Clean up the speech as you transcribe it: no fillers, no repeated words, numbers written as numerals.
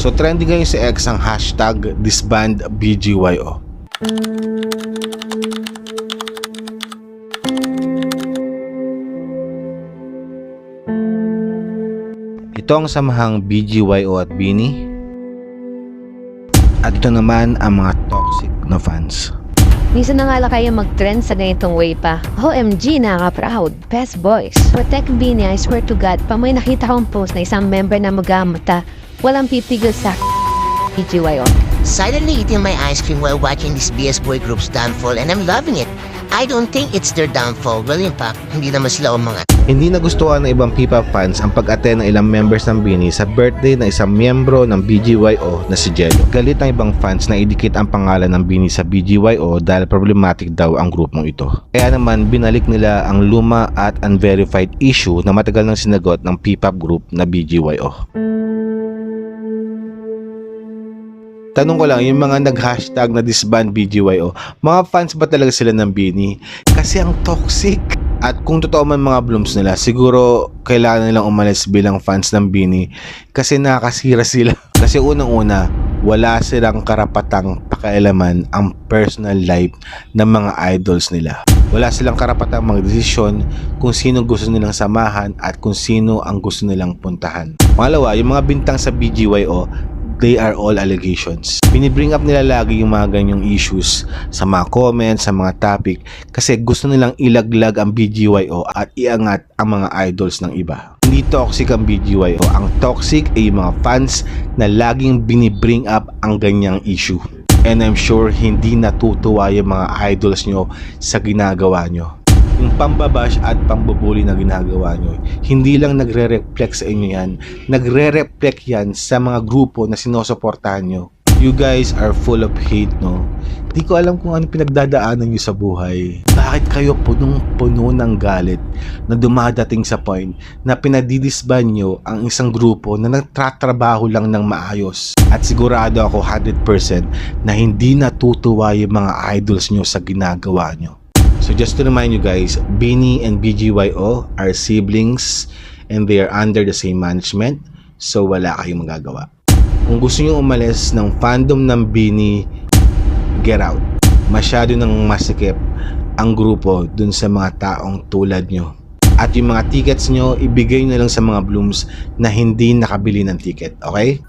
So trending ngayon sa X ang hashtag disband BGYO. Ito ang samahang BGYO at BINI. At ito naman ang mga toxic na fans. Minsan na nga lang kayo mag-trend sa ganitong way pa. OMG, nakaka-proud. Best boys. Protect Bini, I swear to God, pa may nakita kong post na isang member na magamata, walang pipigil sa BGYO. Silently eating my ice cream while watching this BS boy group's downfall and I'm loving it. I don't think it's their downfall. Well, in fact, hindi naman sila umangat. Hindi nagustuhan ng ibang P-pop fans ang pag-attend ng ilang members ng BINI sa birthday ng isang miyembro ng BGYO na si Jello. Galit ang ibang fans na idikit ang pangalan ng BINI sa BGYO dahil problematic daw ang grupong ito. Kaya naman binalik nila ang luma at unverified issue na matagal nang sinagot ng P-pop group na BGYO. Tanong ko lang, yung mga nag-hashtag na disband BGYO, mga fans ba talaga sila ng BINI? Kasi ang toxic. At kung totoo man mga blooms nila, siguro kailangan nilang umalis bilang fans ng BINI kasi nakakasira sila. Kasi unang-una, wala silang karapatang pakialaman ang personal life ng mga idols nila. Wala silang karapatang magdesisyon kung sino gusto nilang samahan at kung sino ang gusto nilang puntahan. Pangalawa, yung mga bintang sa BGYO, they are all allegations. Binibring up nila lagi yung mga ganyang issues sa mga comments, sa mga topic kasi gusto nilang ilaglag ang BGYO at iangat ang mga idols ng iba. Hindi toxic ang BGYO. Ang toxic ay yung mga fans na laging binibring up ang ganyang issue. And I'm sure hindi natutuwa yung mga idols nyo sa ginagawa nyo. Yung pambabash at pambubuli na ginagawa nyo, hindi lang nagre-reflect sa inyo yan, nagre-reflect yan sa mga grupo na sinusuportahan nyo. You guys are full of hate, no? Di ko alam kung ano pinagdadaanan nyo sa buhay. Bakit kayo punong-puno ng galit na dumadating sa point na pinadidisband nyo ang isang grupo na nagtatrabaho lang ng maayos? At sigurado ako 100% na hindi natutuwa yung mga idols nyo sa ginagawa nyo. So just to remind you guys, BINI and BGYO are siblings and they are under the same management, so wala kayong magagawa. Kung gusto nyo umalis ng fandom ng BINI, get out. Masyado nang masikip ang grupo dun sa mga taong tulad nyo. At yung mga tickets nyo, ibigay nyo lang sa mga blooms na hindi nakabili ng ticket, okay?